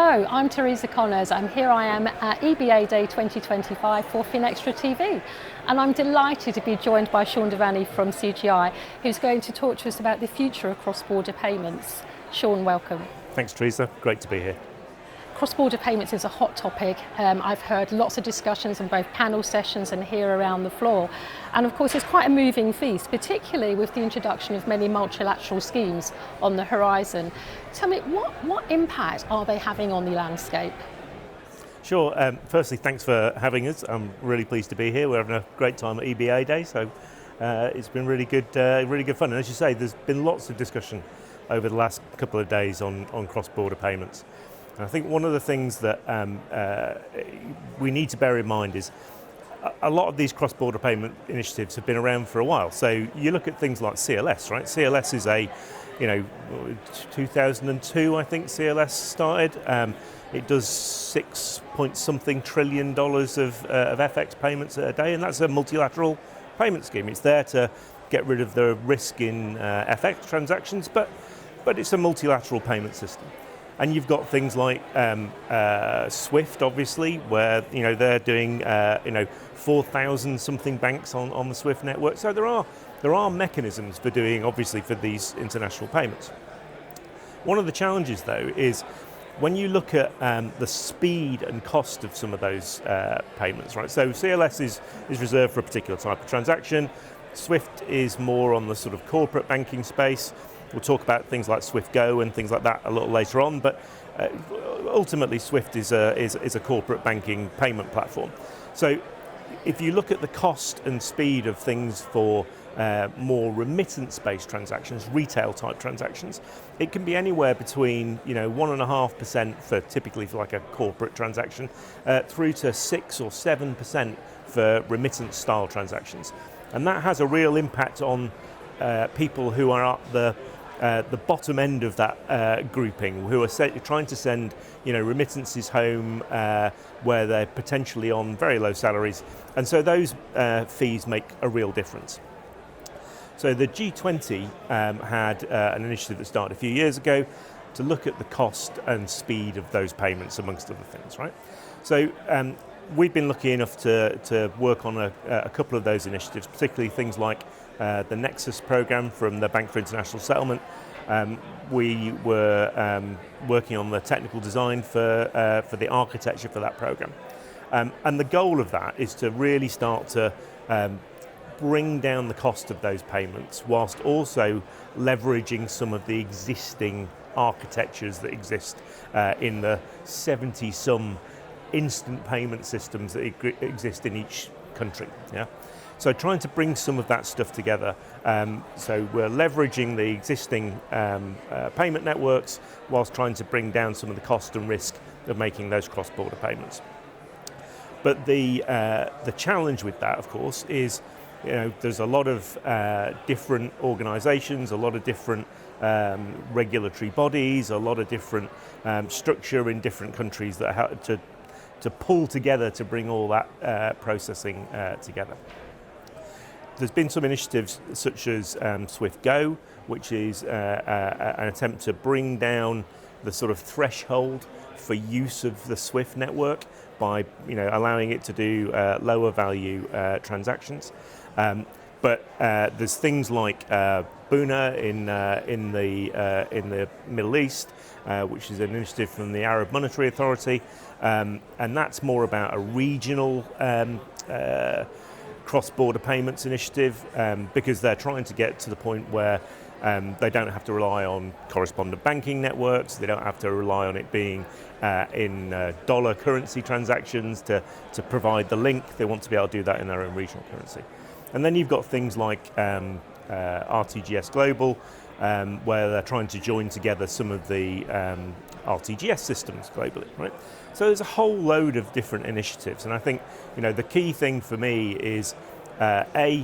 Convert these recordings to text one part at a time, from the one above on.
Hello, I'm Teresa Connors and here I am at EBAday 2025 for FinextraTV, and I'm delighted to be joined by Sean Devaney from CGI, who's going to talk to us about the future of cross-border payments. Sean, welcome. Thanks Teresa, great to be here. Cross-border payments is a hot topic. I've heard lots of discussions on both panel sessions and here around the floor. And of course it's quite a moving feast, particularly with the introduction of many multilateral schemes on the horizon. Tell me, what impact are they having on the landscape? Sure, firstly thanks for having us. I'm really pleased to be here. We're having a great time at EBAday, so it's been really good fun. And as you say, there's been lots of discussion over the last couple of days on cross-border payments. And I think one of the things that we need to bear in mind is a lot of these cross-border payment initiatives have been around for a while. So you look at things like CLS, right? CLS is 2002, I think CLS started. It does $6-point-something trillion of FX payments a day, and that's a multilateral payment scheme. It's there to get rid of the risk in FX transactions, but it's a multilateral payment system. And you've got things like SWIFT, obviously, where they're doing 4,000 something banks on the SWIFT network. So there are mechanisms for doing, obviously, for these international payments. One of the challenges, though, is when you look at the speed and cost of some of those payments, right? So CLS is reserved for a particular type of transaction. SWIFT is more on the sort of corporate banking space. We'll talk about things like SWIFT Go and things like that a little later on, but ultimately SWIFT is a corporate banking payment platform. So if you look at the cost and speed of things for more remittance-based transactions, retail-type transactions, it can be anywhere between 1.5% for typically for like a corporate transaction, through to 6 or 7% for remittance-style transactions, and that has a real impact on people who are at the bottom end of that grouping, who are trying to send remittances home where they're potentially on very low salaries, and so those fees make a real difference. So the G20 had an initiative that started a few years ago to look at the cost and speed of those payments, amongst other things, right? So we've been lucky enough to work on a couple of those initiatives, particularly things like the Nexus program from the Bank for International Settlement. We were working on the technical design for the architecture for that program. And the goal of that is to really start to bring down the cost of those payments whilst also leveraging some of the existing architectures that exist in the 70-some instant payment systems that exist in each country. Yeah. So trying to bring some of that stuff together. So we're leveraging the existing payment networks whilst trying to bring down some of the cost and risk of making those cross-border payments. But the challenge with that, of course, is there's a lot of different organisations, a lot of different regulatory bodies, a lot of different structure in different countries that have to pull together to bring all that processing together. There's been some initiatives such as SWIFT Go, which is an attempt to bring down the sort of threshold for use of the SWIFT network by allowing it to do lower value transactions. But there's things like Buna in the Middle East, which is an initiative from the Arab Monetary Authority, and that's more about a regional cross-border payments initiative, because they're trying to get to the point where they don't have to rely on correspondent banking networks, they don't have to rely on it being in dollar currency transactions to provide the link. They want to be able to do that in their own regional currency. And then you've got things like RTGS Global, where they're trying to join together some of the RTGS systems globally, right? So there's a whole load of different initiatives, and I think the key thing for me is there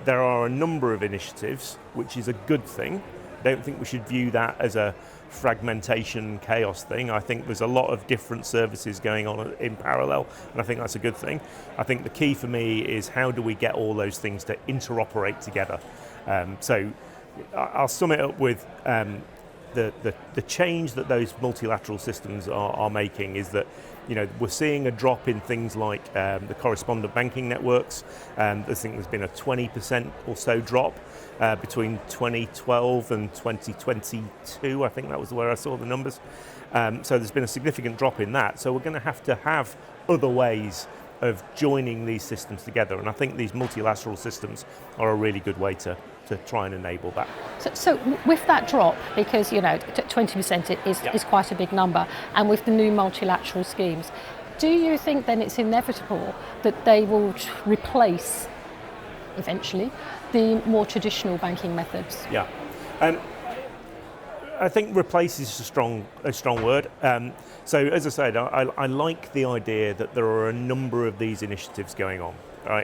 are a number of initiatives, which is a good thing. I don't think we should view that as a fragmentation chaos thing. I think there's a lot of different services going on in parallel, and I think that's a good thing. I think the key for me is how do we get all those things to interoperate together. So I'll sum it up with the change that those multilateral systems are making is that, we're seeing a drop in things like the correspondent banking networks. I think there's been a 20% or so drop between 2012 and 2022. I think that was where I saw the numbers. So there's been a significant drop in that. So we're going to have other ways of joining these systems together, and I think these multilateral systems are a really good way to try and enable that. So with that drop, because 20% is quite a big number, and with the new multilateral schemes, do you think then it's inevitable that they will replace eventually the more traditional banking methods? Yeah, I think replace is a strong word. So as I said, I like the idea that there are a number of these initiatives going on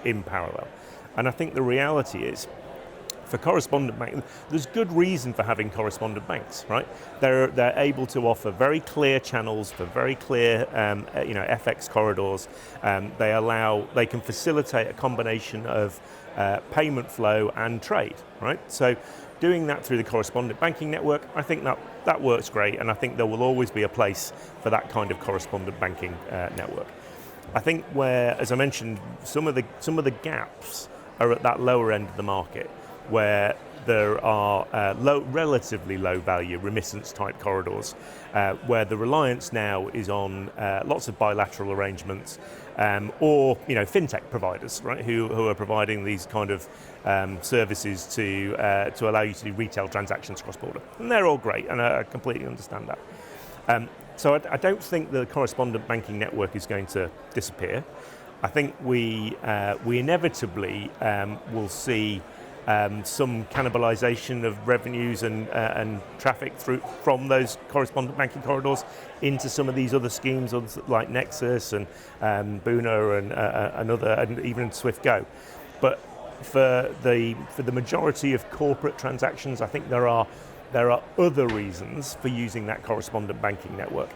in parallel, and I think the reality is, for correspondent banking, there's good reason for having correspondent banks, right? They're able to offer very clear channels for very clear, FX corridors. They can facilitate a combination of payment flow and trade, right? So doing that through the correspondent banking network, I think that works great, and I think there will always be a place for that kind of correspondent banking network. I think where, as I mentioned, some of the gaps are at that lower end of the market, where there are relatively low value remittance type corridors, where the reliance now is on lots of bilateral arrangements, or fintech providers, right, who are providing these kind of services to allow you to do retail transactions cross border, and they're all great, and I completely understand that. So I don't think the correspondent banking network is going to disappear. I think we inevitably will see some cannibalization of revenues and traffic from those correspondent banking corridors into some of these other schemes, like Nexus and Buna and even Swift Go. But for the majority of corporate transactions, I think there are other reasons for using that correspondent banking network.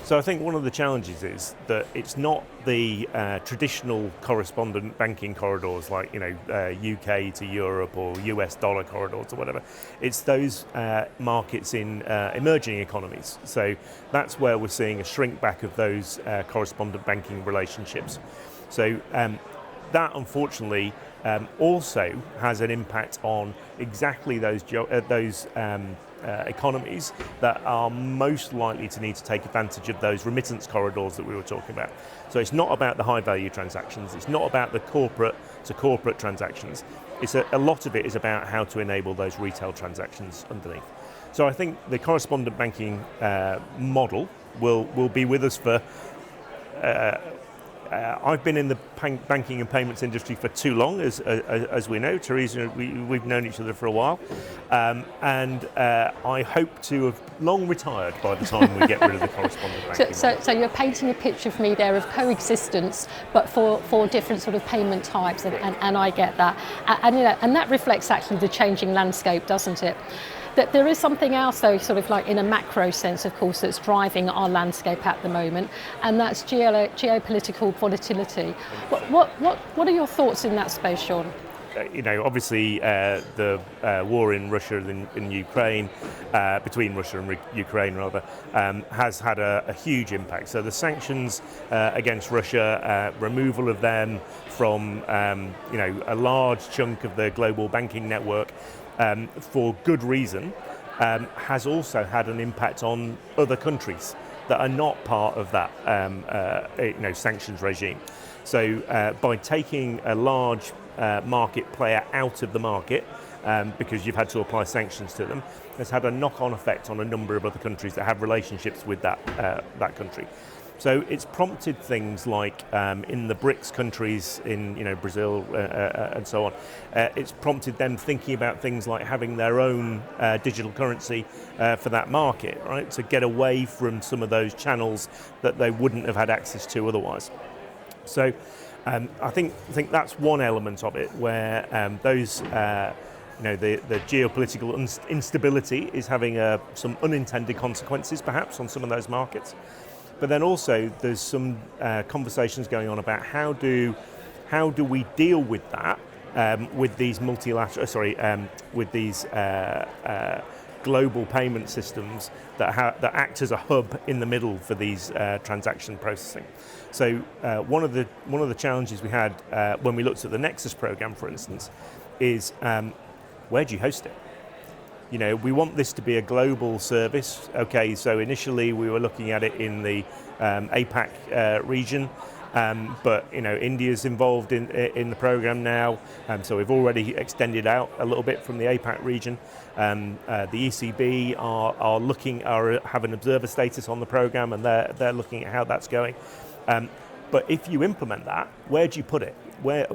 So I think one of the challenges is that it's not the traditional correspondent banking corridors like UK to Europe or US dollar corridors or whatever. It's those markets in emerging economies. So that's where we're seeing a shrink back of those correspondent banking relationships. So that unfortunately also has an impact on exactly those economies that are most likely to need to take advantage of those remittance corridors that we were talking about. So it's not about the high value transactions, it's not about the corporate to corporate transactions. It's a lot of it is about how to enable those retail transactions underneath. So I think the correspondent banking model will be with us for I've been in the banking and payments industry for too long, as we know. Teresa, we've known each other for a while, and I hope to have long retired by the time we get rid of the correspondent banking. So you're painting a picture for me there of coexistence, but for different sort of payment types, and I get that, and that reflects actually the changing landscape, doesn't it? That there is something else, though, sort of like in a macro sense, of course, that's driving our landscape at the moment, and that's geopolitical volatility. What are your thoughts in that space, Sean? Obviously, the war in Russia and Ukraine, between Russia and Ukraine rather, has had a huge impact. So the sanctions against Russia, removal of them from a large chunk of the global banking network, for good reason, has also had an impact on other countries that are not part of that sanctions regime. So by taking a large market player out of the market, because you've had to apply sanctions to them, has had a knock-on effect on a number of other countries that have relationships with that country. So it's prompted things like in the BRICS countries, in Brazil and so on. It's prompted them thinking about things like having their own digital currency for that market, right? To get away from some of those channels that they wouldn't have had access to otherwise. So I think that's one element of it, where those the geopolitical instability is having some unintended consequences, perhaps, on some of those markets. But then also there's some conversations going on about how do we deal with that with these global payment systems that act as a hub in the middle for these transaction processing. So one of the challenges we had when we looked at the Nexus program, for instance, is where do you host it? You know, we want this to be a global service. Okay, so initially we were looking at it in the APAC region, but you know, India's involved in the program now, so we've already extended out a little bit from the APAC region. The ECB have an observer status on the program, and they're looking at how that's going. But if you implement that, where do you put it?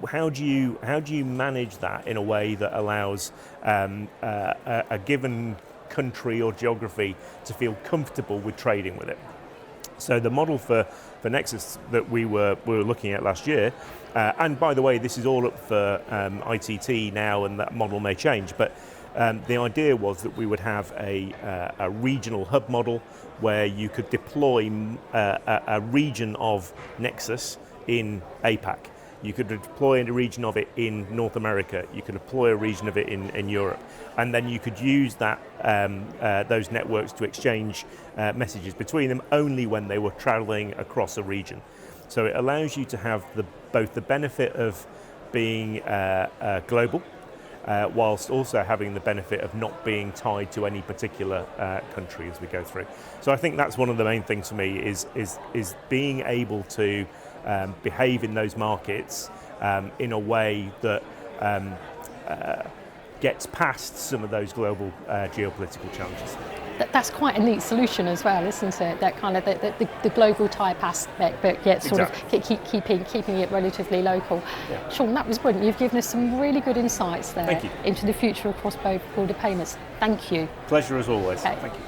How do you manage that in a way that allows a given country or geography to feel comfortable with trading with it? So the model for Nexus that we were looking at last year, and by the way, this is all up for ITT now, and that model may change. But the idea was that we would have a regional hub model where you could deploy a region of Nexus in APAC. You could deploy a region of it in North America. You could deploy a region of it in Europe, and then you could use that those networks to exchange messages between them only when they were traveling across a region. So it allows you to have both the benefit of being global, whilst also having the benefit of not being tied to any particular country as we go through. So I think that's one of the main things for me is being able to behave in those markets in a way that gets past some of those global geopolitical challenges. That's quite a neat solution as well, isn't it? That kind of the global type aspect, but yet sort of keeping it relatively local. Yeah. Sean, that was brilliant. You've given us some really good insights there into the future across both border payments. Thank you. Pleasure as always. Thank you.